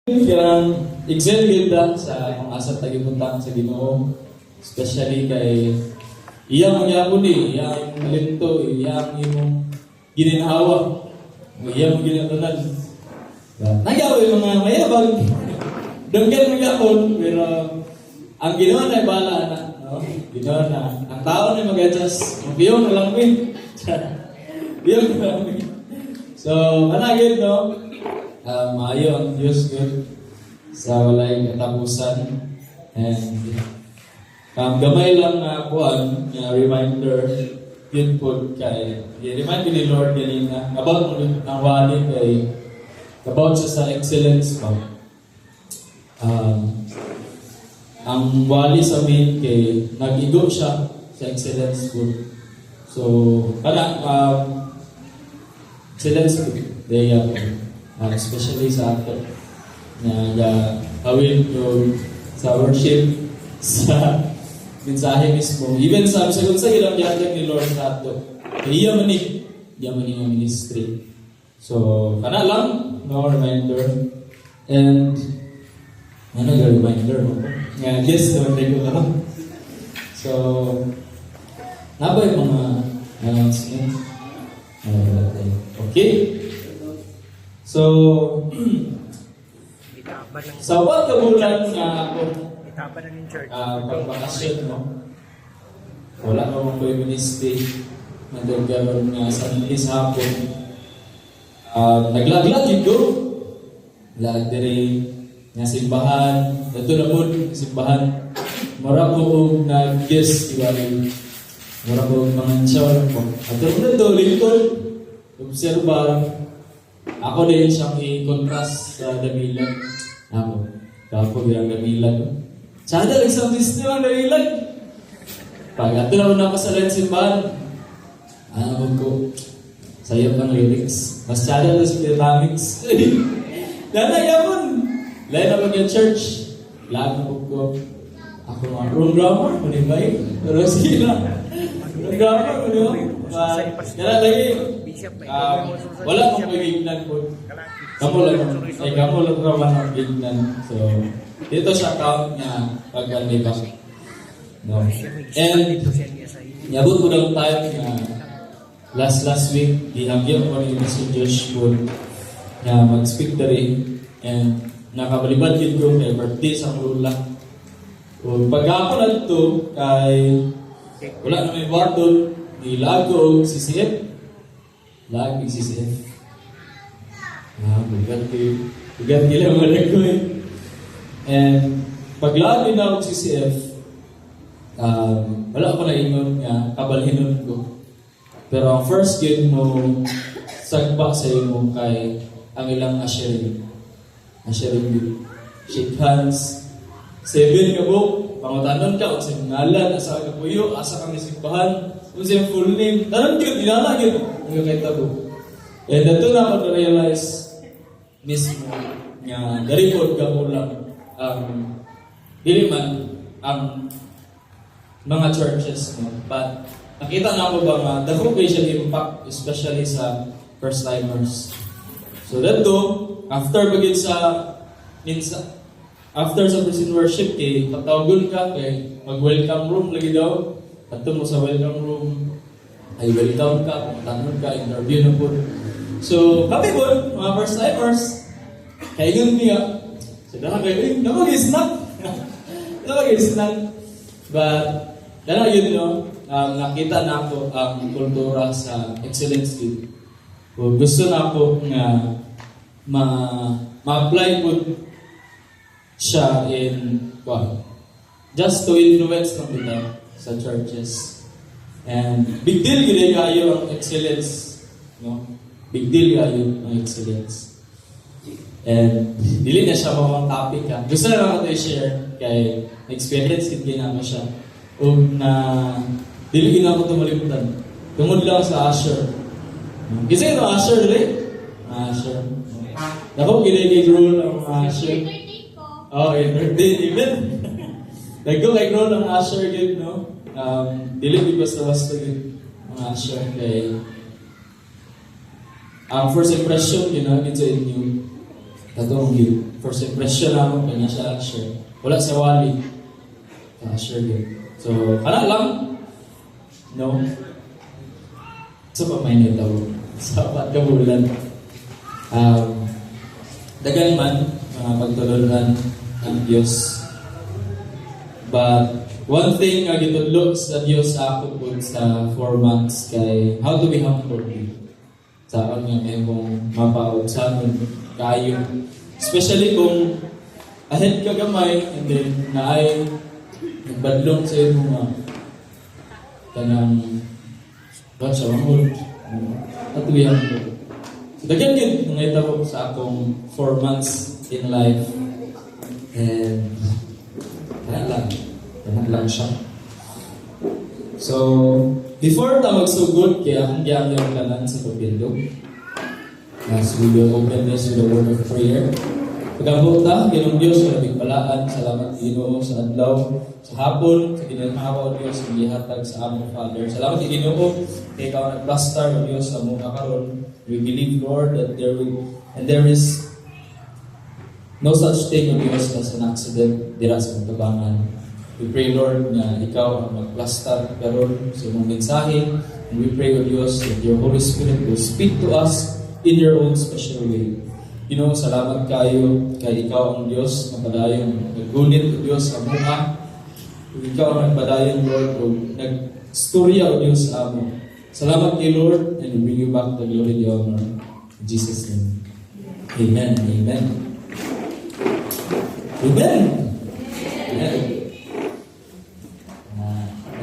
Kirang excel ganda sa akong asat tagipuntang sa Ginoo, especially kay iyang magyapon iyang talento, iyang imong gininhawa, iyang ginatanan. Nagyaw yung mga mayabag, danggan magyapon, pero ang Ginoo na bala na, no? Ginoo na, ang tao na mag-adjust, biyong na lang win. Biyong na lang win. So, managin, no? Maayo ang Diyos good sa walay katapusan, and gamay lang na kuan na reminder yun po kay i-remind ni Lord ganina about ang wali kay about sa excellence pa. Ang wali sa main kay nag-igo siya sa excellence po, so kana excellence po especially sa ato na gawin ko sa worship, sa mensahe mismo, even sa ilang yatag ni Lord sa ato, iya man ang ministry. So kana lang no reminder, and ano ga reminder mo nga yes naman ko lang. So nabay mga announcement. Okay. So, sa wag kabulan nga ako pagbakasyon, no? Wala ko mong ko'y ministry nagagawa nga sa nilis hapon. Naglaglag yun ko. Lagdiri nga simbahan. Ito na po, simbahan. Mara ko nag-guest, mara ko mga shower po. At ito na ito, Lincoln. Observa. Ako din siyang i-contrast sa damilan. Ako yung damilan. Sada lang isang Disney ang damilan. Pag ato naman ako sa simbahan, ko, sayo pang lyrics. Mas sada lang sa dynamics. Lanay yapon. Lain naman yung church. Lago ko. Ako mga room grammar, manibay. Pero sige na. Room grammar, kaya lagi, wala akong pagignan po. Kamu lang naman ang pagignan. So, dito sa account niya pag-alibak. No. And, yabot ko lang tayo na last week, hinagyan ko ni Mr. Josh po na mag-speak na rin. And, nakabalibad yun ko kay birthday sa Lula. So, pag ako na ito, kay wala na may bottle, nilago, CCF. Lagi CCF. Bugat lang wala ko eh. And paglagi na ako CCF, wala ko na ingon nga, kabalhinon ko. Pero ang first game mo, sagpa sa mo kay ang ilang ashering. Shake hands. 7 ka po. Pangutanon ka, kung sa'yo ngalan, asa ka puyo, asa kami simbahan, kung sa'yo full name, tanong yun, inalagin. Ang kakita ko. And ito na ako na-realize mismo nga daripod ka mo lang dili man ang mga churches mo. But nakita na ako ba nga dako ba siya impact, especially sa first timers. So that after bagid sa after sa present worship kay patawagon ka kay mag-welcome room lagi daw. Adto mo sa welcome room ay welcome ka, tanong ka, interview na po. So kami po, mga first timers, kaya yun niya. So dala kayo, namag-snack. But dala yun nakita na ako ang kultura sa excellence din. So gusto na ako nga ma-apply po siya in just to influence ng kita sa churches. And big deal gila kayo ang excellence, no? Big deal kayo ang excellence. And dili na siya mga topic ha. Gusto na lang ako i-share kay experience kit ginama siya. O na dili gina ko tumalimutan. Tungod lang sa Asher. Kasi yung Asher dili? Asher. Dako gina-grow ng Asher. Oh, birthday even. Nagko kay grow ng Asher gid, no? Dili di basta-basta gid ang Asher kay ang first impression, it's in you. Katong first impression ako, kanya siya share. Wala sa wali. Share yun. So, lang. No? So, pamainit ako. Sa 4 ka bulan. Dagan man, mga pagtulunan ng Diyos. But, one thing nga gitudlo sa Diyos sa ako po sa 4 months kay how to be humble. Sa ang nga kong mapaod sa amin kayo. Especially kung ahead ka gamay and then naay nagbadlong sa iyo mga kanang what's sa mahal at we humble. So dagan yun nangita ko sa akong 4 months in life and Ganun lang siya. So, before ta magsugod, kaya akong giyang yung kanan sa pagpindog. As we will open this with a word of prayer. Pagkabot ta, Ginong Diyos, sa nabigbalaan, salamat Ginoo sa adlaw, sa hapon, sa ginanawa o Diyos, sa gihatag sa among Father. Salamat Ginoo, kay ikaw nag-plaster o Diyos sa mong karon. We believe, Lord, that there is no such thing o Diyos as an accident dira sa magtabangan. We pray, Lord, na ikaw ang mag-plaster karon sa mong mensahe. And we pray, O Diyos, that your Holy Spirit will speak to us in your own special way. Salamat kayo kay ikaw ang Diyos na padayong naggunit o Diyos sa mukha. Ikaw ang nagpadayong, Lord, o nag-storya o Diyos sa amo. Salamat kay Lord, and we bring you back the glory and the honor. In Jesus' name. Amen. Amen. Amen. Amen.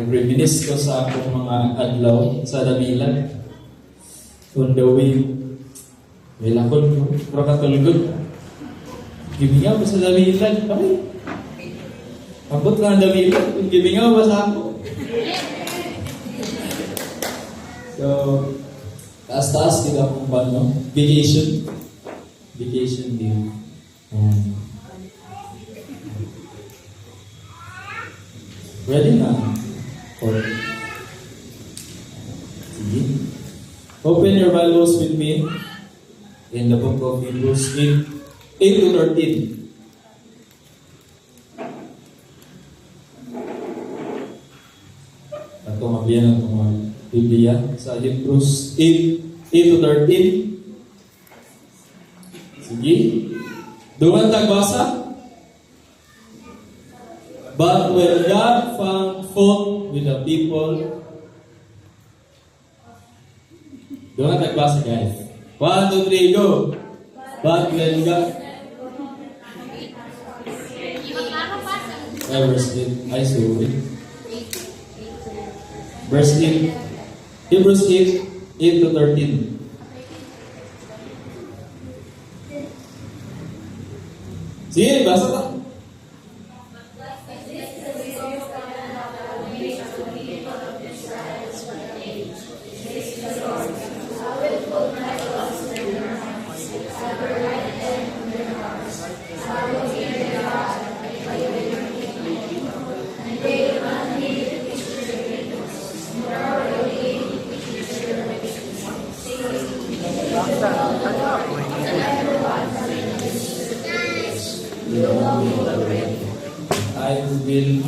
Nag-reminis ko sa akong mga adlaw sa Damilan. On the way, may lakon ko, pero katulgod. Gibingaw ko sa Damilan. Ay, abot lang ang Damilan. Gibingaw ba sa ako? So, taas-taas din akong paano. Vacation. Vacation din. Ready na? Or, sige. Open your Bibles with me in the book of Hebrews 8 to 13. Ito mabiyan ang mga Biblia sa Hebrews 8 to 13. Sige. Doon tagbasa. But when God found fault with the people, doon nagbasa guys. 1, 2, 3, go! But when God... verse 8. Ay, sorry. Verse 8. Hebrews 8 to 13. Sige, basa ka. I will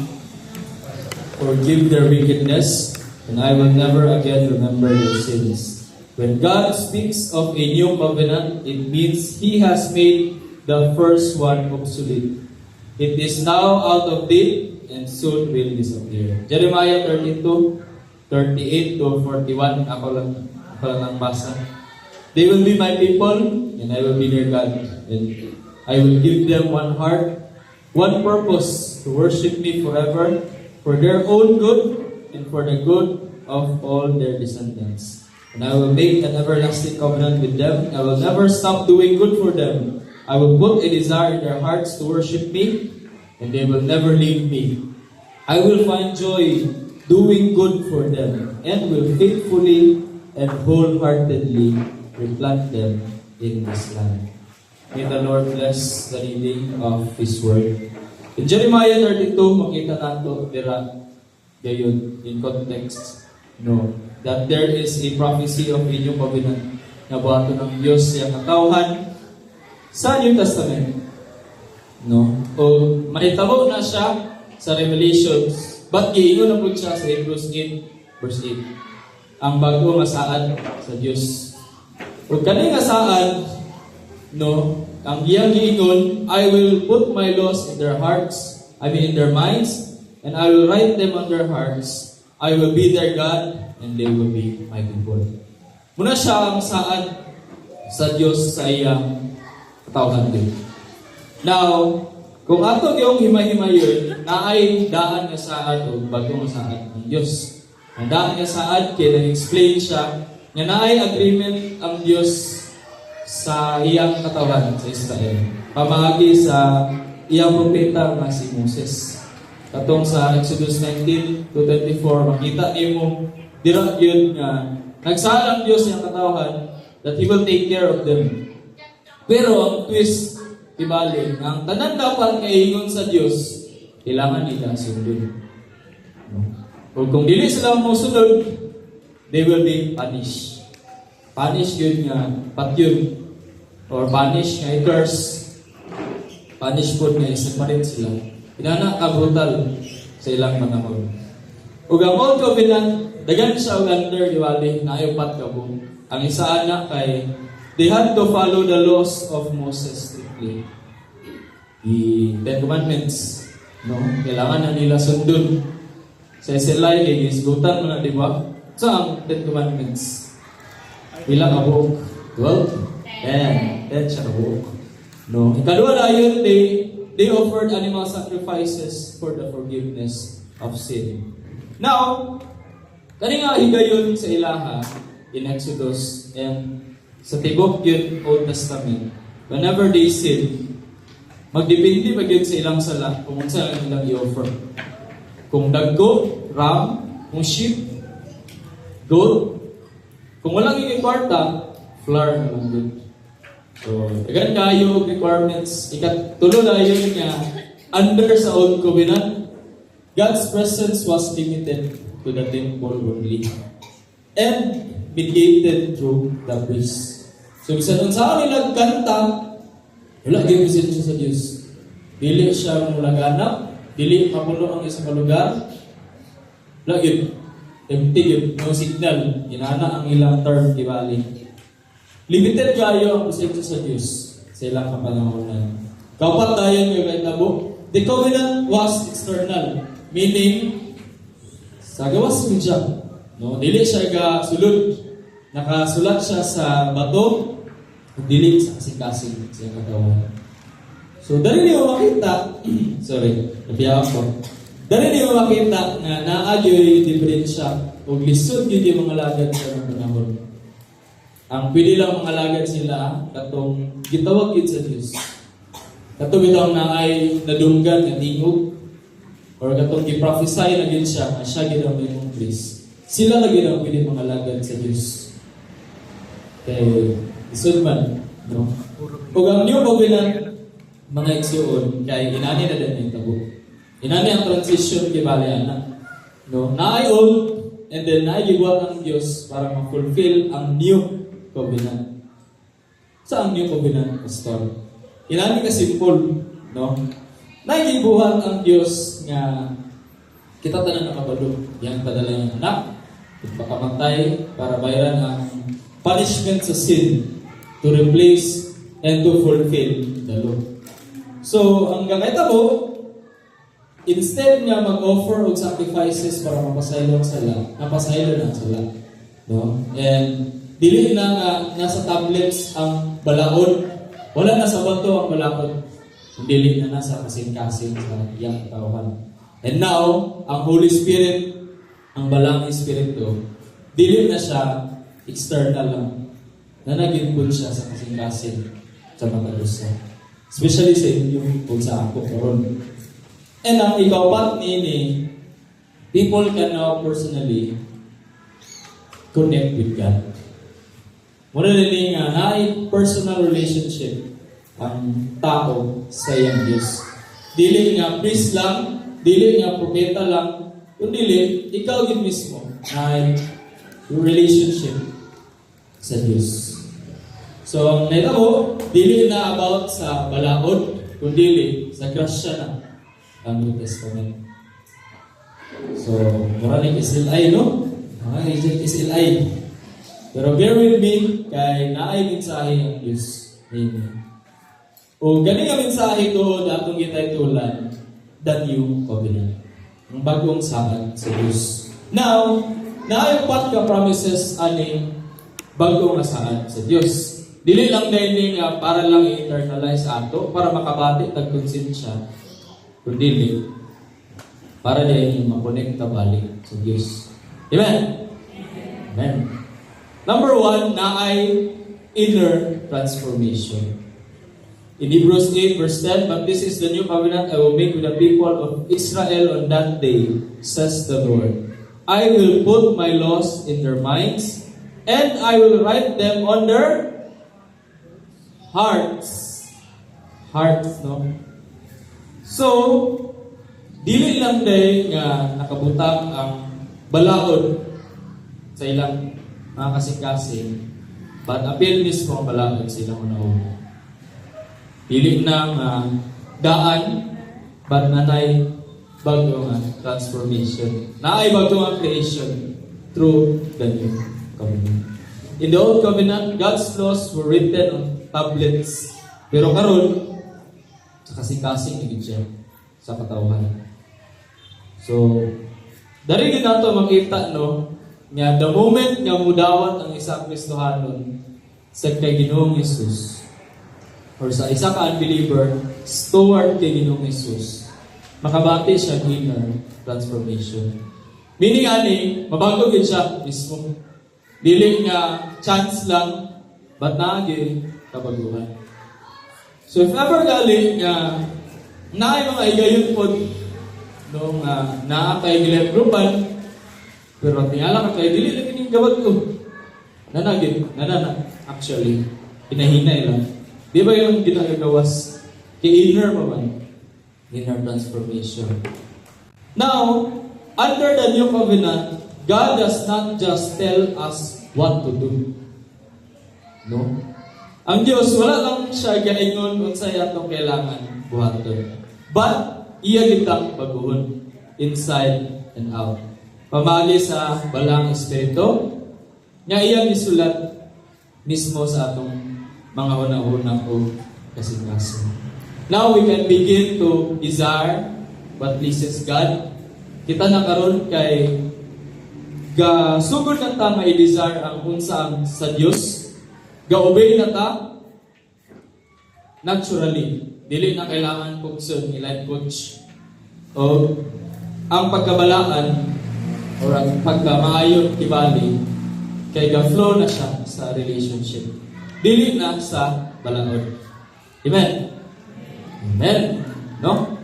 forgive their wickedness, and I will never again remember their sins. When God speaks of a new covenant, it means He has made the first one obsolete. It is now out of date and soon will disappear. Jeremiah 32:38 to 41. Ako lang ang basa. They will be my people, and I will be their God. And I will give them one heart, one purpose, to worship me forever, for their own good, and for the good of all their descendants. And I will make an everlasting covenant with them. I will never stop doing good for them. I will put a desire in their hearts to worship me, and they will never leave me. I will find joy doing good for them, and will faithfully and wholeheartedly replant them in this land. May the Lord bless the reading of His Word. In Jeremiah 32, makita nato dira gayon in context, that there is a prophecy of a new covenant na buhaton ng Diyos sa katawhan sa New Testament. No? O mahitabo na siya sa Revelations, but giingon na po siya sa Hebrews 8, verse 8. Ang bago nga saad sa Dios. O kani nga saad, no, ang iyang giingon, I will put my laws in their hearts, in their minds, and I will write them on their hearts. I will be their God, and they will be my people. Muna siya ang saad sa Dios sa iyang katawhan din. Now, kung ato yung himay-himayon, naay daan nga saad o bagong saad ng Dios. Ang daan nga saad, kaya nag-explain siya, nga naay agreement ang Dios sa iyang katawan sa Israel. Pamagi sa iyang propeta nga si Moses. Katong sa Exodus 19-24, makita niyo dira yun nga nagsaad ang Dios iyang katawan that He will take care of them. Pero ang twist, ibali, ang tanan dapat kaingon sa Dios, kailangan nila sundin. O kung dili sila mo sunod, they will be punished. Punish yun nga, patyun. Or punish nga i-curse. Punish po nga i-separate sila. Inana ka brutal sa ilang manahon. Ug ang Old Covenant, dagan siya og under iwali na ayopat ka po. Ang isa ana kay they had to follow the laws of Moses strictly. The Ten Commandments, no? Kailangan na nila sundon. Sa Eselay, kay gisgutan mo na, di ba? So, ang Ten Commandments. Ilang abok? 12? 10. 10 siya abok. No? Ikadua na yun, they offered animal sacrifices for the forgiveness of sin. Now, kani nga higayon sa ilaha in Exodus and sa tibok yun Old Testament, whenever they sin, magdepende ba yun sa ilang sala kung unsa ang ilang i-offer. Kung daggo, ram, kung sheep, goat, kung walang i-kwarta, flour na lang yun. So, again kayo requirements, ikatulo na yun nga, under sa Old Covenant, God's presence was limited to the temple only. And mediated through the priest. So, bisan sa nila kanta, wala gyud presensya sa Dios. Dili siya mulaganap, dili mapuno ang isang lugar. Wala gyud. Empty gyud, no signal. Inana ang ilang term kibali. Limited kayo ang presensya sa Dios sa ilang kapanahonan. Kaupat dayon yung kahitabo. The covenant was external, meaning sa gawas mo siya. No, dili siya sulod. Nakasulat siya sa bato, dili sa kasing-kasing sa katawan. So, dali niyo makita, sorry, nabiyaw ko. Dali niyo makita na naagyoy diferensya o lisod yun yung mga lagad sa mga panahon. Ang pwede lang mga lagad sila, katong gitawag yun sa Diyos. Katong itong na ay nadunggan na tingog, or katong giprophesy na yun siya, na siya ginawag yung priest. Sila lagi na pwede mga lagad sa Diyos. Kaya, isod man, no? Kung ang new covenant, mga igsuon, kaya inani na din yung tabo. Inani ang transition kay Baliana. No? Na ay old, and then na ay gibuhat ang Diyos para ma-fulfill ang new covenant. Sa ang new covenant, Pastor? Inani ka simple, no? Na ay gibuhat ang Diyos nga kita tanan na kabalo. Yang padala yung anak, pagpakamatay para bayaran ang punishment sa sin to replace and to fulfill the law. So, ang gagayta mo, instead nga mag-offer og sacrifices para mapasaylo ang sala, napasaylo na ang sala. No? And dili na nga nasa tablets ang balaod, wala na sa bato ang balaod. Dili na nasa kasing-kasing sa iyang katawan. And now, ang Holy Spirit, ang balang Espiritu, dili na siya external lang. Nanagin po siya sa kasing-kasing sa mga dosa. Especially sa inyo o sa ako karon. And ang ikapat ni people can now personally connect with God. Muna nila nga na personal relationship ang tao sa iyang Diyos. Dili nga priest lang, dili nga propeta lang, kundi ikaw din mismo ay relationship sa Diyos. So, ang naitabo, dili na about sa balaod, Kung dili, sa grasya na ang New Testament. So, maraming SLI, no? Maraming SLI. Pero bear with me, kay naay mensahe ang Diyos. Amen. O ganing ang mensahe ko na atong gitaytulan, the New Covenant. Ang bagong saad sa Diyos. Now, naay upat ka promises ani bagong saad sa Diyos. Dili lang dahil nga para lang i-internalize ato, para makabati tag konsensya. Kundi para dahil makonekta balik sa Diyos. Amen? Amen. Number 1, na ay inner transformation. In Hebrews 8 verse 10, but this is the new covenant I will make with the people of Israel on that day, says the Lord. I will put my laws in their minds, and I will write them on their hearts. Hearts, no? So, dili lang day nga nakabutang ang balaod sa ilang mga kasing-kasing, but apil mismo ang balaod sa ilang una-una. Dili na nga daan, but nanay bago nga transformation. Naay bago nga creation through the new covenant. In the old covenant, God's laws were written on tablets. Pero karon, sa kasing-kasing higit siya sa katawhan. So, dari gid nato makita, no, nga the moment nga mudawat ang isa Kristohanon sa kay Ginoong Hesus, or sa isa ka unbeliever toward kay Ginoong Hesus, makabati siya ng inner transformation. Meaning ani, mabago gid siya mismo. Dili nga chance lang, but naagi kabaguhan. So if ever gali nga naay mga higayon pod nung naa kay Glenn Ruban, pero tingala ka kay dili lagi ning gawad ko. Nanagid, actually hinahinay lang. Di ba yung ginagawas? Inner pa man. Inner transformation. Now, under the new covenant, God does not just tell us what to do. No? Ang Diyos, wala lang siya gaingon kung sa'yo itong kailangan buhaton. But, iya kitang baguhon. Inside and out. Pamagi sa balang espiritu, nga iyang isulat mismo sa atong mga una-una o kasing-kasing. Now we can begin to desire what pleases God. Kita na karon kay sugod na ta nga i-desire ang unsa sa Dios. Ga-obey na ta naturally. Dili na kailangan kugson ni life coach. O ang pagkabalaan or ang pagkamaayon kibali kay ga-flow na siya sa relationship. Dili na sa balaod. Amen? Amen? No?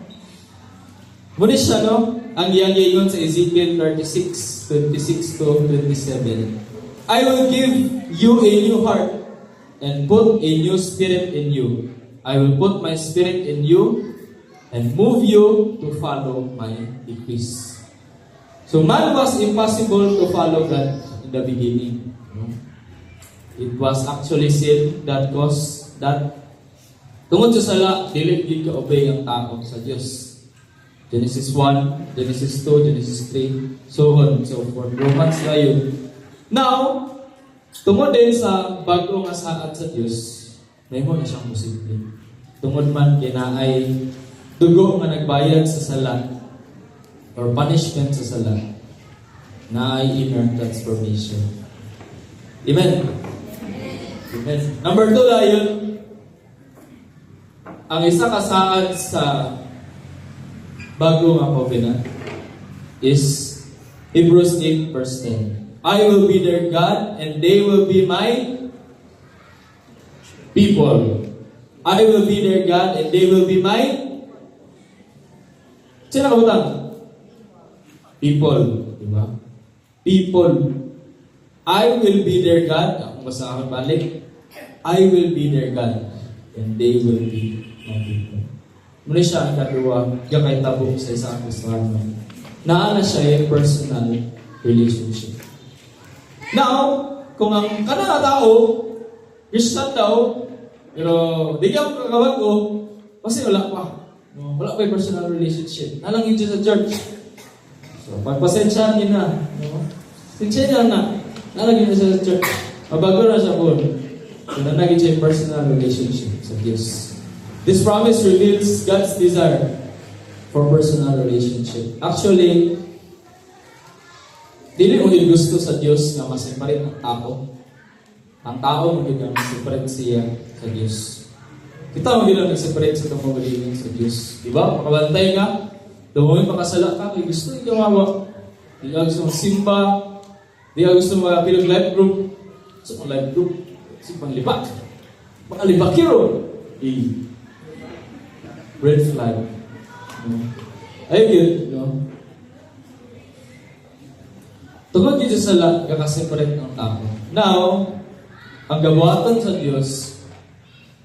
Muna siya, no? Ang iyang sa Ezekiel 36:26 to 27. I will give you a new heart and put a new spirit in you. I will put my spirit in you and move you to follow my decrees. So man was impossible to follow God in the beginning. No? It was actually sin that caused that. Tungod sa sala, dili gid ka obey ang tao sa Dios. Genesis 1, Genesis 2, Genesis 3, so on, so forth. Romans kayo. Now, tungod din sa bagong asaad sa Dios, may mo na siyang posible. Tungod man kinaay dugo nga nagbayad sa sala or punishment sa sala, na ay inner transformation. Amen? Amen. Number 2 dayon, ang isa kasaad sa bago nga covenant is Hebrews 8 verse 10. I will be their God and they will be my people. I will be their God and they will be my sino kabutang? People. Diba? People. I will be their God. Kung basahan balik. I will be their God and they will be my people. Muna siya ang katuwa, kay tabok sa isang Kristohanon. Naana siya yung personal relationship. Now, kung ang kanang tao, Christian daw, pero di ka kakawag ko, Kasi wala pa. No? Wala pa yung personal relationship. Nalangin siya sa church. So, pagpasensyahan niyo na. No? Sinsyahan na. Nalangin siya sa church. Mabago na siya po. So, nanagin siya yung personal relationship sa Diyos. This promise reveals God's desire for personal relationship. Actually, dili mo yung gusto sa Diyos na maseparate ang tao. Ang tao mo yung maseparate siya sa Diyos. Kita mo lang nag-separate sa kapagalingan sa Diyos. Diba? Makabantay ka, dumawin makasala ka, kaya gusto yung gawawa. Di ka gusto magsimba, di ka gusto magpilog life group. So, pang life group, si panglipak. Pangalibakiro. Red flag. Ayun yun, no? Tugod yun sa lahat, kakaseparate ng tao. Now, ang gabuhatan sa Diyos,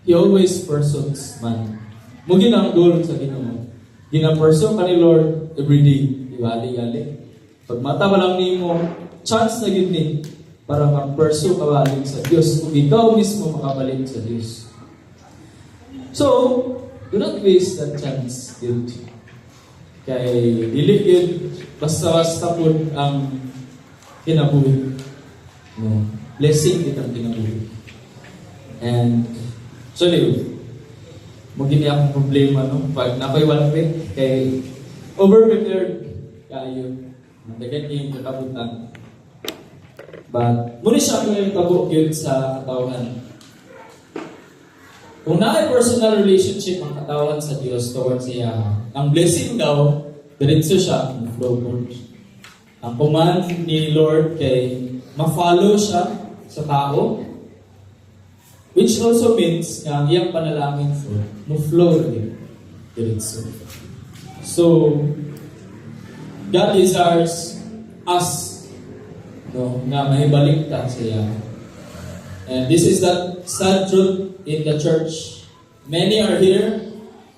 He always pursues man. Mugin ang goal sa Ginoo. Gina-pursue ka ni Lord everyday. Iwali-gali. Pag mata pa lang ni mo, chance na yun ni para mag-pursue ka balik sa Diyos. Kung ikaw mismo makabalik sa Diyos. So, do not waste that chance, yun. Kaya, dili yun, basta-basta po ang kinabuhi. No. Blessing din ang kinabuhi. And, actually, magiging akong problema, no? Pag nakoy one week, kay over-prepared kayo. Nagdagan niyo yung kakabutan. But, muna siya yung tabo yun sa katawan. Kung na personal relationship ang katawan sa Diyos towards siya, ang blessing daw, diretso siya ang flow board. Ang command ni Lord kay ma-follow siya sa tao, which also means na ang iyang panalangin mo-flow rin diretso. So, God desires us na mahibalik ta siya. And this is that sad truth in the church. Many are here,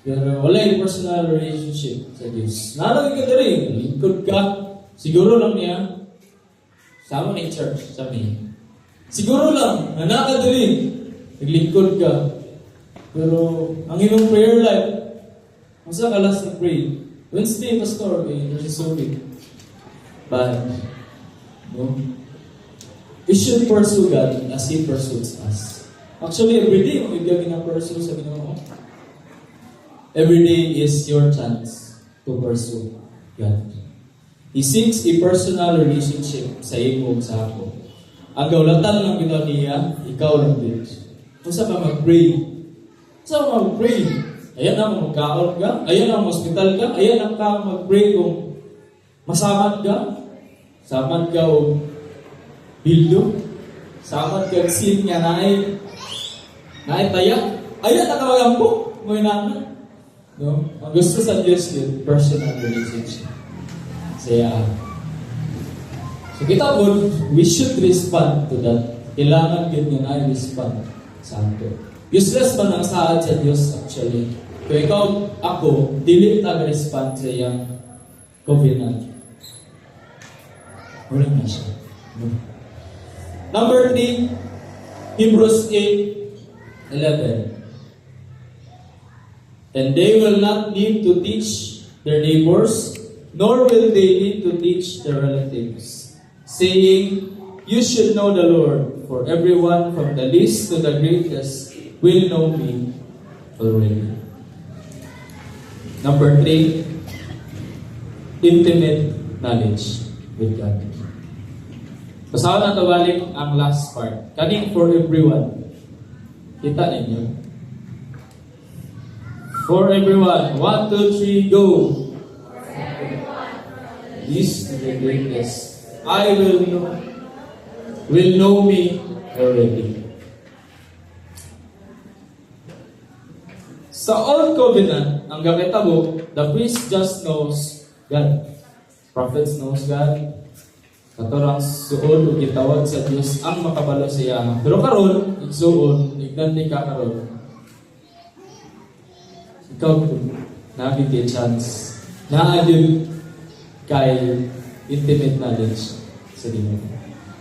pero wala yung personal relationship sa Diyos. Nalagay ka rin, lingkod ka. Siguro lang niya, sama ni church, sabi. Siguro lang, nanakad rin, naglingkod ka. Pero, ang iyong prayer life, masa ka last na pray? Wednesday, pastor, sorry. But, no? We should pursue God as He pursues us. Actually, every day, kung ikaw gina-pursue sa Ginoo, every day is your chance to pursue God. He seeks a personal relationship sa imo sa ako. Ang gaulatan ng ginawa niya, ikaw lang din. Kung saan ka mag-pray? Saan ka mag-pray? Ayan ang magkaon ka, ayan ang hospital ka, ayan ang ka mag-pray kung masamad ka, samad ka o bildo, samad ka sin nga naay tayak, ayan ang kawagampo, mo inanan. No? Ang gusto sa Diyos yun, personal relationship. Saya. So kita po, we should respond to that. Kailangan yun nga na respond sa ato. Useless man ang saad sa Diyos actually. Kung ikaw, ako, dili tag-respond sa iyang covenant. Wala na siya. No? Number 3, Hebrews 8:11. And they will not need to teach their neighbors, nor will they need to teach their relatives, saying, you should know the Lord, for everyone from the least to the greatest will know me already. Number 3, intimate knowledge with God. Basahan na balik ang last part. Kaning for everyone. Kita ninyo. For everyone. 1, 2, 3, go. Least to the greatest. I will know me already. Sa Old Covenant, ang gakitabo, the priest just knows God. Prophets knows God. Katorang suod o gitawag sa Diyos ang makabalo siya. Pero karon, igsuod, igdanti ka karon. Ikaw po, nagiging chance. Naagin kay intimate knowledge sa Ginoo.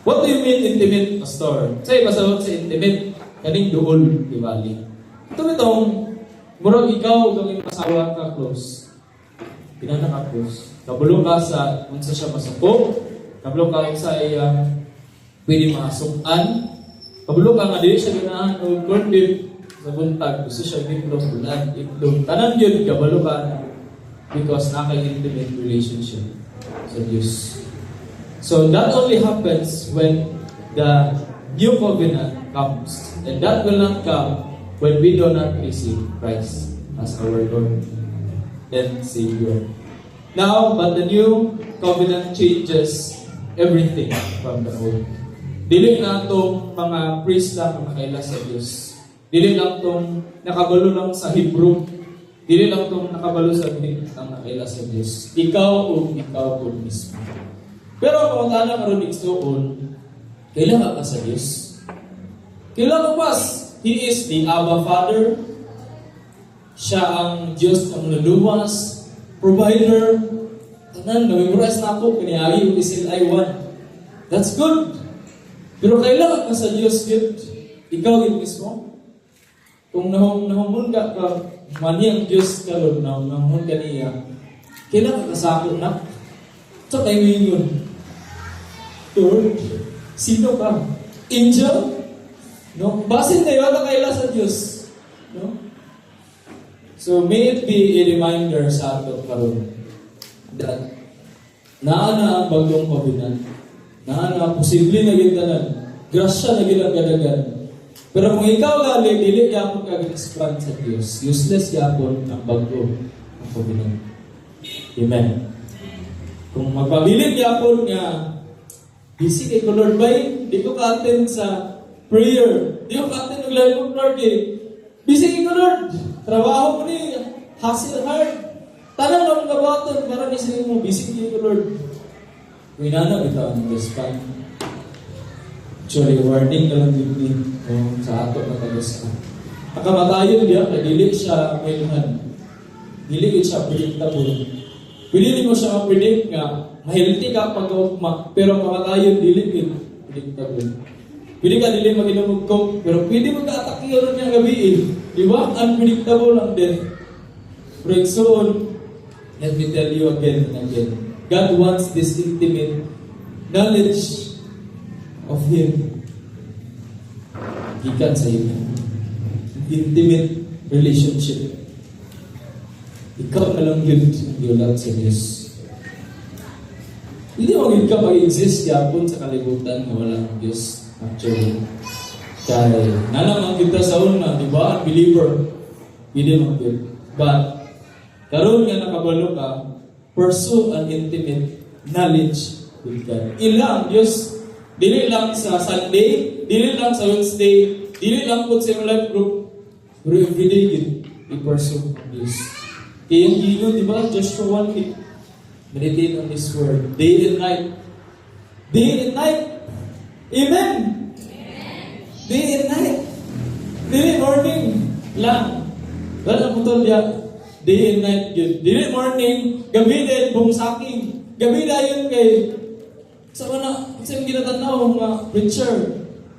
What do you mean intimate, pastor? Sa iba sa intimate, kaning duol, di bali. Ito itong Murag ikaw ug ang imong asawa ka close. Pinana ka close. Kabalo ka sa unsa siya masako. Kabalo ka sa iya pwede maasukan. Kabalo ka nga dili siya ganahan og corned beef sa buntag. Gusto siya itlog bulan, itlog. Tanan yun, kabalo ka na. Because naka-intimate relationship sa Diyos. So that only happens when the new covenant comes. And that will not come when we do not receive Christ as our Lord and Savior. Now, but the new covenant changes everything from the old. Dili na itong mga priest lang ang makaila sa Diyos. Dili lang itong nakabalo lang sa Hebrew. Dili lang itong nakabalo sa Greek ang makaila sa Diyos. Ikaw o ikaw po mismo. Pero kung tala ka rin iksoon, kailangan ka sa Diyos. Kailangan pas, He is the Abba Father. Siya ang Diyos ng luluwas, provider. Tanan, namimorize na ako, kaniagi yung isil I want. That's good. Pero kailangan ka sa Diyos, yun. Ikaw yun mismo. Kung nahumun ka mani ang Diyos ka ron, nahumun ka niya, kailangan ka sa ako na. So tayo yun. Lord, sino ka? Angel? No? Basin tayo na kaila sa Diyos. No? So may it be a reminder sa ato karon that naana ang bagong covenant. Naana posible na gintanan. Grasya na ginagadagan. Pero kung ikaw gali, dili yapon ka ginasprang sa Diyos. Useless yapon ang bagong covenant. Amen. Kung magpabilib yapon nga, busy kay ko Lord bay, di ko ka-attend sa prayer. Di ko ka-attend ng live of Lord eh. Busy kay ko Lord. Trabaho ko ni, hustle hard. Tanang lang gabaton para ni sa mo, busy kay ko Lord. Kung inana, bitaw ang respond. Actually, warning na lang din sa ato na tagas ka. Nakamatayon diya, dili siya kailangan. Dili siya predictable. Pwede mo siya ma-predict nga, ma-healthy ka pag ugma, pero kamatayon, dili predictable. Pwede ka dili mag-inumog ko, pero pwede mag-atake yun niya gabiin. Di ba? Unpredictable ang death. But so, let me tell you again and again. God wants this intimate knowledge of Him. Gikan sa iyo. Intimate relationship. Ikaw na lang yun ang iulat sa Diyos. Hindi mo ka mag-exist yapon sa kalibutan na wala ang Diyos. Actually. Kaya nalamang kita sa una, di ba? Believer. Hindi mo yun. But, karoon nga nakabalo ka, pursue an intimate knowledge with God. Ilang Diyos, dili lang sa Sunday, dili lang sa Wednesday, dili lang po sa life group, pero everyday yun, i-pursue Diyos. Kaya yung gino, di ba? Joshua 1:8. Meditate on this word. Day and night. Day and night. Amen? Day and night. Day morning lang. Wala mo to diya. Day and night yun. Day morning, gabi din, bumsaking. Gabi na yun kay sa mga, sa mga ginatanaw mga preacher.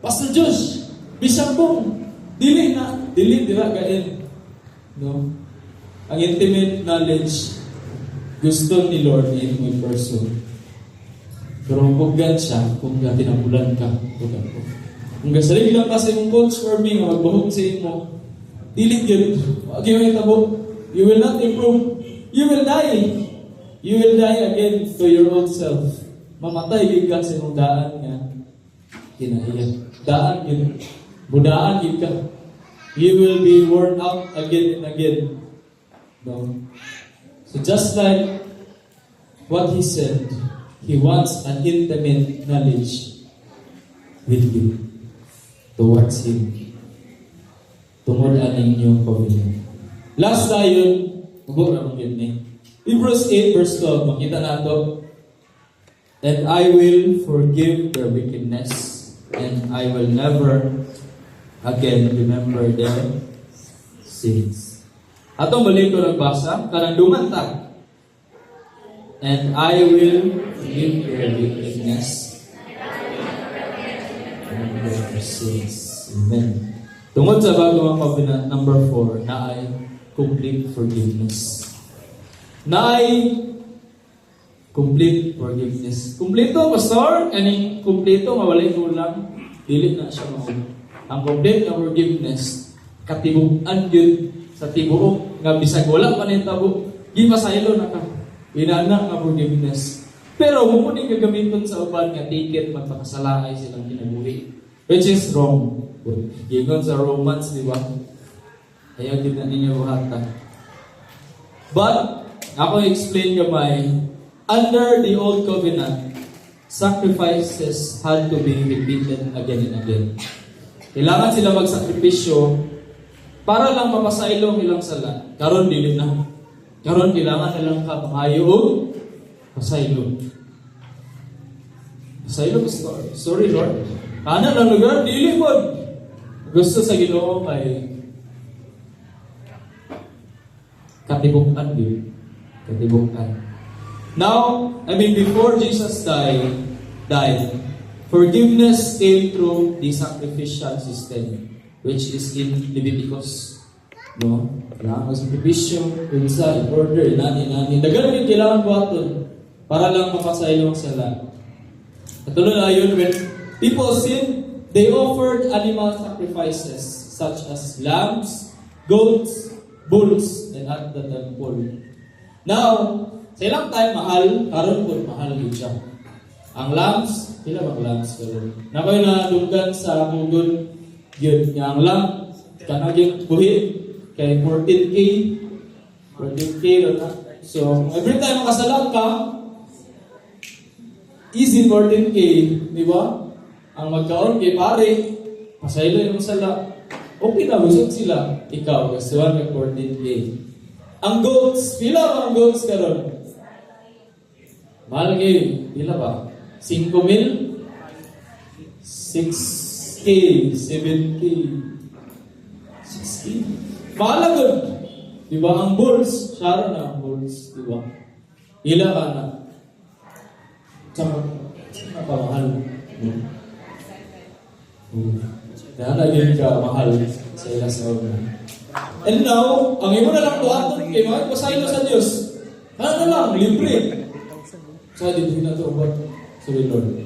Pastor Josh, Bishop Bong. Dili dira gain. No? Ang intimate knowledge, gusto ni Lord in my person. Pero mabugan siya kung tinabulan ka. Kung gasalig lang kasi yung coach for me, magbuhog sa imo, dilig yun. Okay, you will not improve. You will die. You will die again to your old self. Mamatay yun ka sa imong daan nga. Kinaiya. Daan yun. Budaan yun ka. You will be worn out again and again. No. So just like what He said, He wants an intimate knowledge with you towards Him. Tungod aning new covenant. Last tayo, huwag na mong yun eh. Hebrews 8 verse 12, makita na ito. And I will forgive their wickedness, and I will never again remember their sins. Atong balik ko nagbasa, kanandungan ta. And I will forgive their wickedness and their sins. Amen. Tungod sa bagong covenant number 4 na ay complete forgiveness. Naay complete forgiveness. Kumpleto, pastor? Kaning kumpleto, mawalay kulang. Dili na siya mao. Ang complete na forgiveness, katibukan yun sa tibuok, nga bisag wala pa rin tabo, gipasaylo na ka. Inana nga forgiveness. Pero mumuni gagamiton sa uban nga ticket magpakasalaay silang kinabuhi. Which is wrong. Gingon sa Romans, di ba? Ayaw din na ninyo buhata. But, ako explain gamay, under the old covenant, sacrifices had to be repeated again and again. Kailangan sila magsakripisyo para lang mapasaylo ilang sala. Karon dili na. Karon kailangan nilang kapangayo o pasaylo. Pasaylo, sorry Lord. Ana lang lugar, dili po. Gusto sa Ginoo kay katibukan din. Katibukan. Now, before Jesus died, forgiveness came through the sacrificial system, which is in Leviticus. No? Kailangan sakripisyo, kunsa, in order, inani. Dagan yung kailangan buhaton para lang mapasaylo ang sala. Katulad na yun, when people sin, they offered animal sacrifices such as lambs, goats, bulls, and at the temple. Now, sa ilang time, mahal, karon po, mahal yun siya. Ang lambs, pila bang lambs karon? Nakoy na dunggan sa Google, yun, ang lamb, kanaging buhi, kay 14K, 14K na. So, every time makasalag ka, easy 14K, di ba? Ang magkaon kay pare, pasaylo yung sala. Okay na, busog sila. Ikaw, gustuhan ng 14K. Ang goats, pila ba ang goats karon? Mahal kayo, pila ba? 5,000? 6K, 7K, 6K. Mahal na good. Diba ang bulls? Sharon na ang bulls. Diba? Pila ka na. Tsaka pa mahal. Kaya yun ka mahal sa ila sa una. And now, ang imo na lang tuhaton kay mga pasaylo sa Diyos. Ano na lang, libre. Sa dito na ito, but sorry Lord.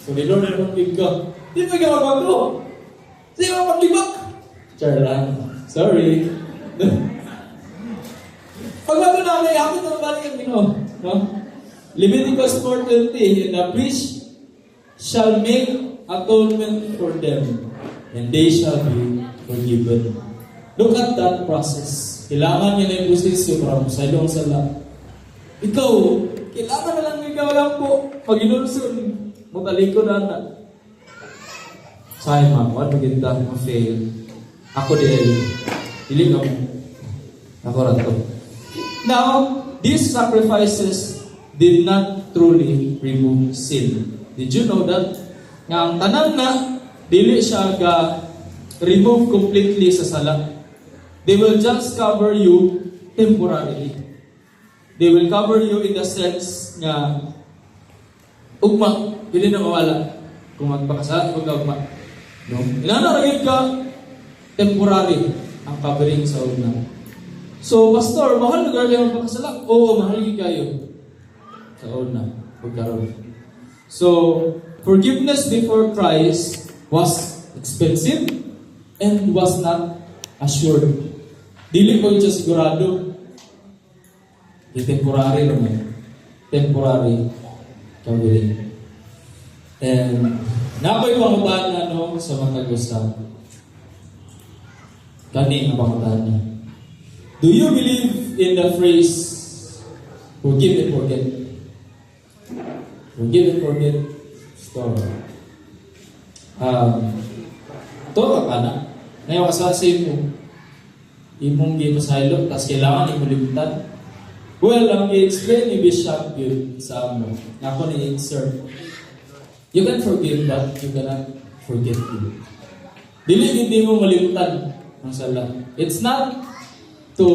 Sorry Lord, ano big ka? Di ba ka magbago? Di ba maglibak? Charlan. Sorry. Pagbago na kay ako na balik ang Ginoo. No? Leviticus 4:20, and the priest shall make atonement for them, and they shall be forgiven. Look at that process. Kailangan niya na yung proseso para masaylo ang sala. Ikaw, kailangan na lang ikaw lang po. Pag inulsun, matalikod na. Sayang ma'am, what maganda ma-fail? Ako din. Dili ka mo. Ako rato. Now, these sacrifices did not truly remove sin. Did you know that? Nga ang tanan na, dili siya remove completely sa sala. They will just cover you temporarily. They will cover you in the sense nga ugma, hindi na mawala. Kung magpakasala, huwag ka ugma. No? Inanaragin ka, temporary ang covering sa una. So, pastor, mahal na kayo magpakasala? Oo, mahal kayo sa una. Pagkaroon. So, forgiveness before Christ was expensive and was not assured. Dili ko siya sigurado. Temporary naman. Temporary covering. And nakoy pangutan sa mga tagusa. Kani ang pangutan niya. Do you believe in the phrase forgive and forget? Forgive and forget. Story. Ito ka na. Ngayon kasasi mo. Imong gipasaylo, tas kailangan imulimtan. Well, ang i-explain ni Bishop yun sa amo. Ako ni-insert. You can forgive, but you cannot forget you. Hindi mo malimtan ang sala. It's not to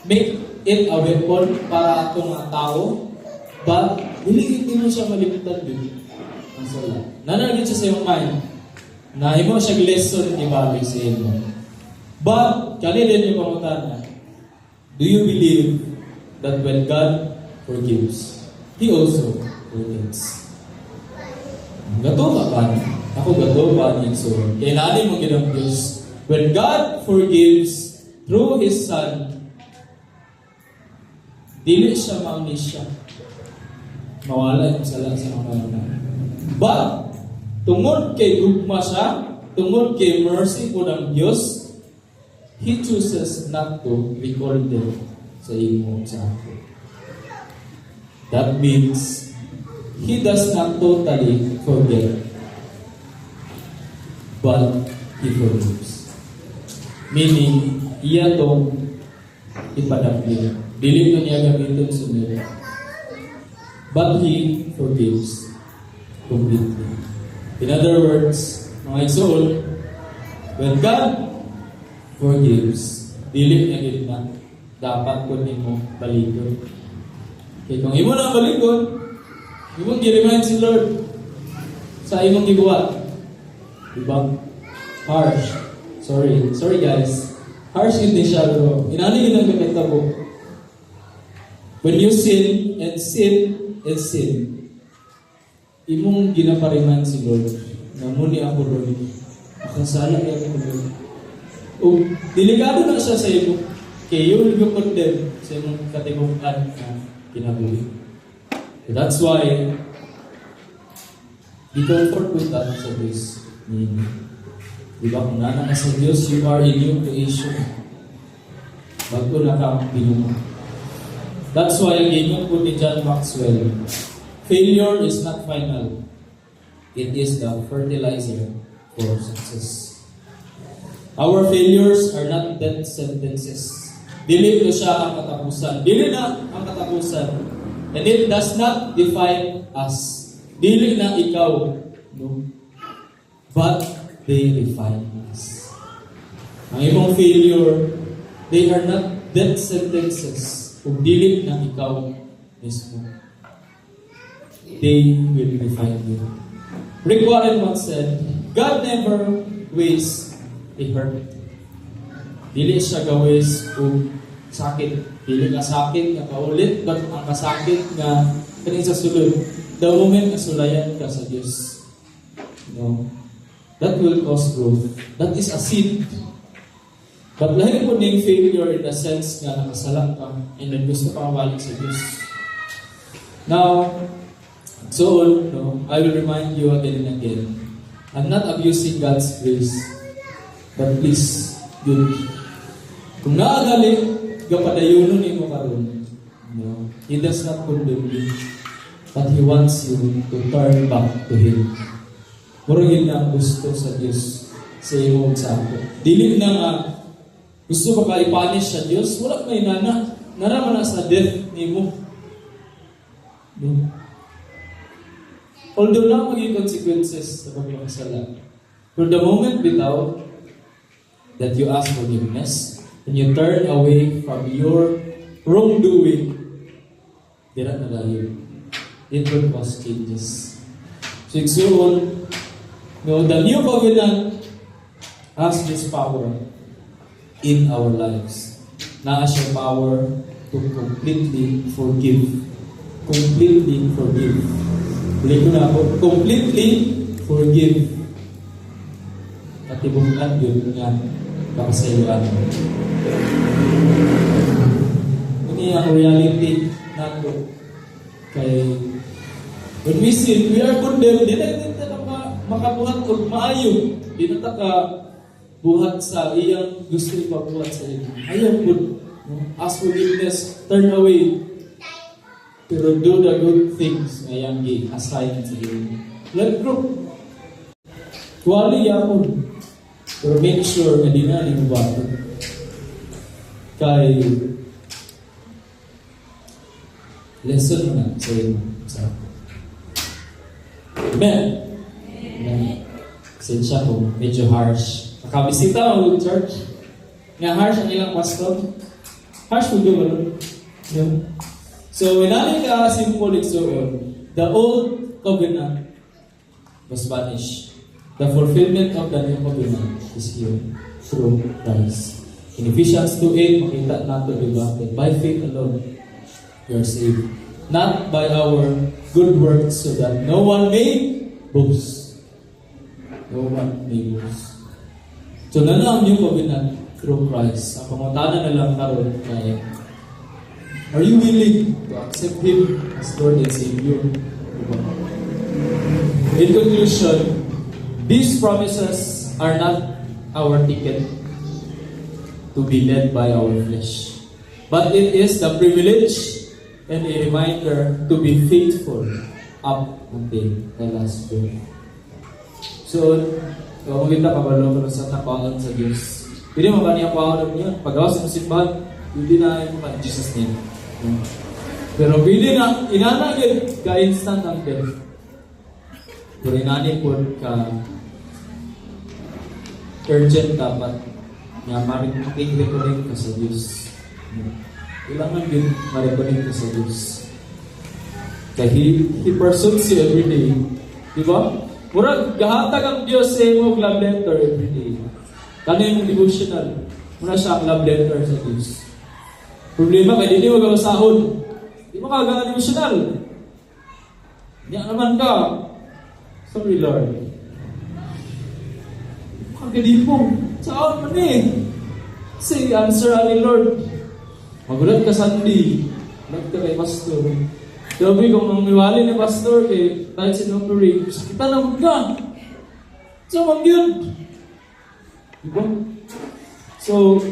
make it a weapon para atong mga tao, but hindi mo siya malimtan yun ang sala. Nanagin siya sa iyong mind na imo siya lesson ibalik sa imo. But kani din yung pangutana, do you believe that when God forgives, He also forgives? Gato ka pa niya. Ako gato pa niya. So, kailangan mo ginang Diyos. When God forgives through His Son, dili siya ma-amnesia. Mawala yung sala sa mga. But, tungod kay gugma siya, tungod kay mercy po ng Diyos, He chooses not to record them sa imo sa ako. That means, He does not totally forget, but He forgives. Meaning, iya itong ipadapli. Dili ko niya gamitin sunod. But He forgives completely. In other words, mga igsoon, when God forgives, dili na gitna, dapat ko nimo balikon. Kaya kung imo na balikon, imong gi-remind si Lord sa imong gibuhat. Diba? Harsh. Sorry guys. Harsh yun din siya, bro. Inali yun ang kakita po. When you sin, imong ginapariman si Lord na muni ako Lord. Akong sala niya ako Lord. O, delikado na siya sa imo. Kaya yun yung condemn sa imong katibukan na kinabuhi. That's why be comfort with that sa Diyos. Diba kung nana ka sa Diyos, you are a new creation. Bago na kang pinuma. That's why again, po ni John Maxwell, failure is not final. It is the fertilizer for success. Our failures are not death sentences. Dili ko siya ang katapusan. Dili na ang katapusan. And it does not define us. Dili na ikaw. No? But they refine us. Ang imong failure, they are not death sentences. Kung dili na ikaw mismo. They will refine you. Rick Warren once said, God never wastes a hurt. Dili siya gawis o sakit. Dili ka sakit nga kaulit, but ang kasakit nga kaning sa sulod. The moment kasulayan ka sa Diyos, no, that will cause growth. That is a seed. But lahi po ning failure in the sense nga nakasalang ka and then gusto ka mabalik sa Diyos. Now, so no, I will remind you again and again, I'm not abusing God's grace, but please, yun. Kung naagali, gapadayunon mo karon, no, He does not condemn you, but He wants you to turn back to Him. Murag yun na ang gusto sa Diyos sa iyong sa ako. Dili na nga, gusto ba ka ipanish sa Diyos? Wala may nana. Naraman na sa death ni mo. No? Although na maging consequences sa pagkakasala. For the moment bitaw that you ask forgiveness and you turn away from your wrongdoing, dira na layo. It will cause changes. So example, no, the new covenant has this power in our lives. Na siya power to completely forgive. Completely forgive. Balik ko na ako. Completely forgive. Katibungan yun nga kakasayuan. Ini ang reality nato. Kay when we sin, we are condemned. Di na makabuhat o maayo. Di na ka buhat sa iyang gusto ipabuhat sa iyo. Ayaw po. Ask forgiveness, turn away. Pero do the good things na iyang i-assign sa iyo. Let go. Tuwali yapon. Pero make sure na di na limubato. Kay lesson na sa iyo. Amen. Amen. Sensya ko, medyo harsh. Nakabisita ang church. Nga harsh ang ilang pastor. Harsh po doon. Yeah. So, inalin ka simple example. The old covenant was vanished. The fulfillment of the new covenant is here through Christ. In Ephesians 2:8, makita nato, diba? That by faith alone, you are saved. Not by our good works, so that no one may boast. No one may boast. So, na lang yung covenant through Christ. Ang pangutanan na lang karon kaya, are you willing to accept Him as Lord and Savior? Diba? In conclusion, these promises are not our ticket to be led by our flesh. But it is the privilege and a reminder to be faithful up until the last day. So, kung kita kabalo ko sa tapakan sa Diyos, hindi mo ba niya kuhaan niya? Pagawas ng simbahan, hindi na yung mga Jesus name. Pero hindi na, inanagin ka-instant ang death. Pero inanagin po ka urgent dapat nga makikinig ka sa Diyos. Kailangan din marinig ka sa Diyos. Kaya He pursues you every day. Diba? Murag, gahatag ang Diyos sa imong love letter every day. Kano yung devotional? Muna siya ang love letter sa Diyos. Problema kaya hindi mo gawasahon. Hindi mo kagawa devotional. Hindi naman ka. Sorry Lord. Kagadi po. Saan man eh. Say, answer ani Lord. Magulat ka Sunday. Magulat ka kay Pastor. Sabi kung mangiwali ni Pastor kay kahit sinupuri, kita naman ka. So, yun. Diba? So,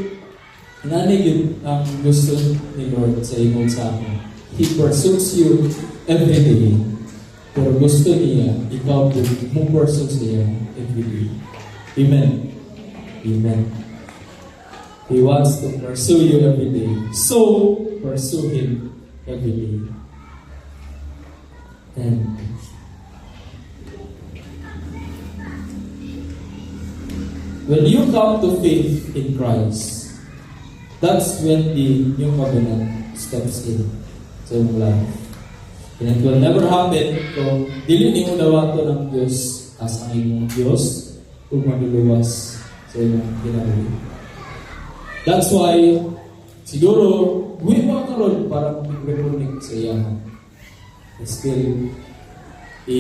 nanig yun ang gusto ni Lord sa imong sa akin. He pursues you every day. Pero gusto niya, ikaw din mo pursues niya every day. Amen. Amen. He wants to pursue you every day. So, pursue Him every day. And when you come to faith in Christ, that's when the new covenant steps in sa iyong life. And it will never happen kung dili ni mo dawato ng Diyos as ang imong Diyos kung magluluwas sa iyong ginagawa. That's why siguro buhay mo karon para mag-reconnect sa iya. It's still a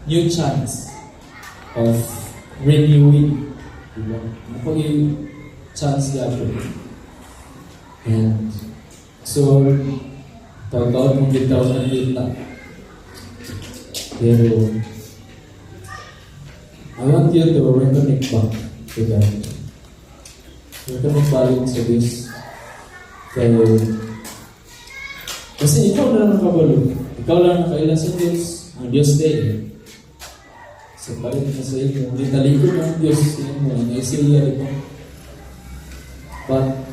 new chance of renewing. Diba? Ako yung chance gapon. And so, taon-taon mong bitaw ng kita. Pero, I want you to reconnect back to God. Reconnect back sa Diyos. Pero, kasi ikaw na lang kabalo. Ikaw lang nakailan sa Diyos. Ang Diyos din. Sa balik na sa inyo. Hindi talikod ng Diyos sa inyo. Naisiliya ito. But,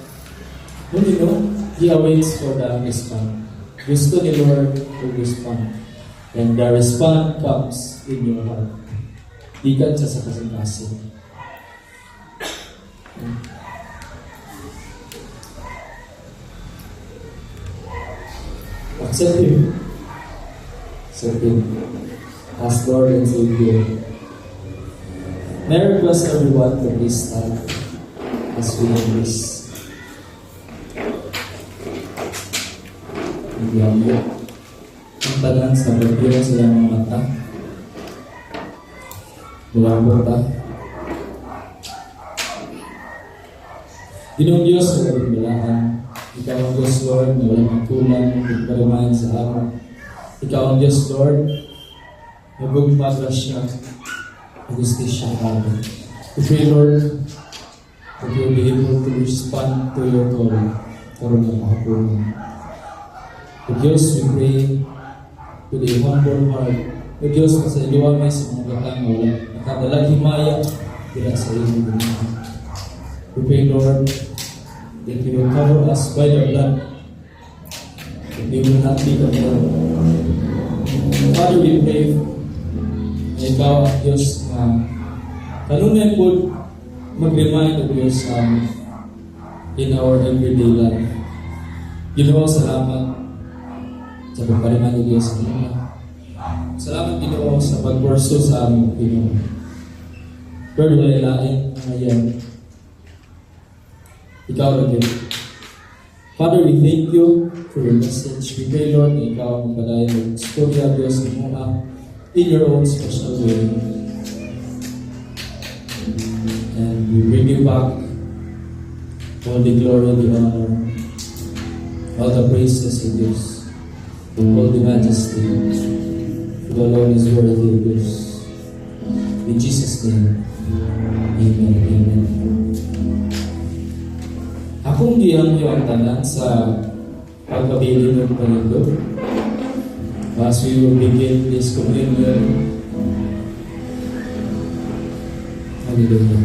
you know, He awaits for the response. Gusto ni Lord to respond. And the response comes in your heart. Ikan siya sa kasing-kasing. Accept Him. Accept Him as Lord and Savior. May I request everyone to please stand as we do this. Hindi ang tanan sa pagkira sa iyong mata. Buwang ta. Ginoong Diyos sa kabilaan. Ikaw ang Diyos, Lord, na walang magkulang, magpalamayan sa amin. Ikaw ang Diyos, Lord, na magpapasya, magustisya ka amin. We pray, Lord, that you will be able to respond to your call for the makapunan. O Diyos, we pray with a humble heart. O Diyos, pasaliwa may sa mga batang wala nakadalag himaya bila sa iyo. We pray, Lord, that you will cover us by your blood, that we will not be condemned. Father, we pray na ikaw ang Diyos na kanunay po mag-remind of Diyos in our everyday life. Ginoo, salamat sa pagpaliman ng Diyos sa mga. Salamat Ginoo sa pag-pursue sa aming Ginoo. Lord, wala ilain ngayon Ikaw rin. Father, we thank you for your message. We pray, Lord, na ikaw ang magpadayon ng istorya, Diyos, ng mga in your own special way. And we bring you back all the glory, the honor, all the praises of Diyos, all the majesty. For the Lord is worthy of Diyos. In Jesus' name, amen, amen. Akong giyang niyo ang tanan sa pagpabilin ng Panginoon. As we will begin this communion, hallelujah.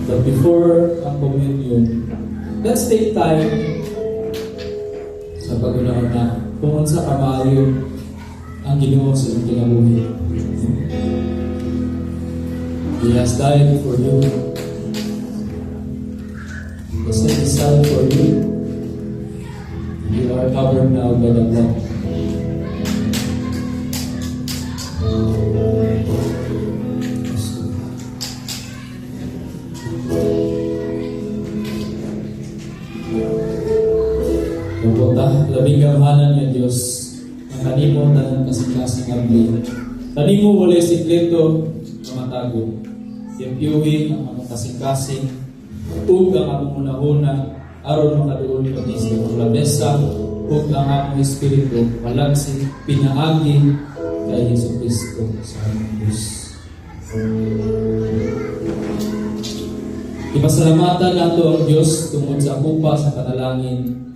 But before ang communion, let's take time sa pag-unaon na kung sa kamayo ang Ginoo sa iyong kinabuhi. He has died for you. He set His Son for you. You are covered now by the blood. Labing gamhanan niya Diyos ang kanimo tanan kasing-kasing abli. Kanimo walay sikreto na matago. Yapyuhi ang mga kasing-kasing ug ang among una-una aron makaduol kami sa iyong lamesa ug ang among espiritu palagsi pinaagi kay Hesus Kristo sa among Diyos. Ipasalamatan nato ang Diyos tungod sa kupa sa panalangin.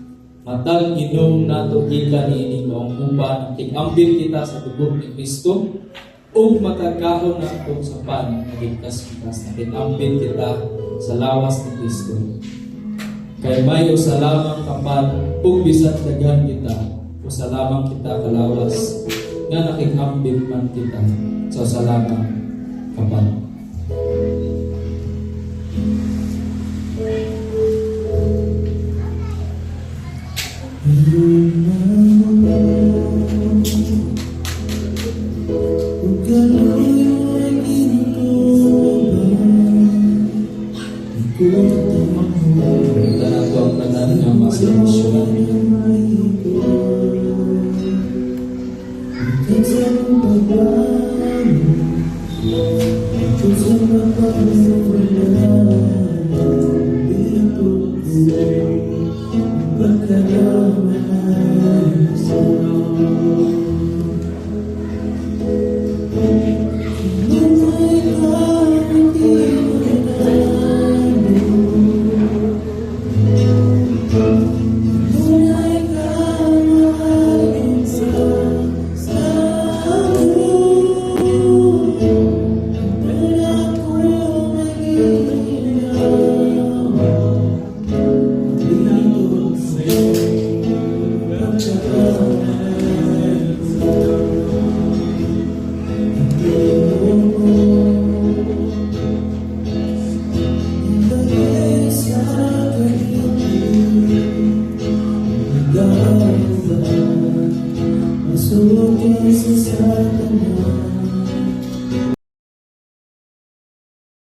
Matag inom nato kita niini maong uban tig-ambit kita sa dugo ni Kristo ug matagkahon nato sa pan nagigkas-gikas na tig-ambit kita sa lawas ni Kristo. Kay may usa lamang kapan ug bisan daghan kita usa lamang kita kalawas nga nakig-ambit man kita sa usa lamang kapan. Masuk ke sesat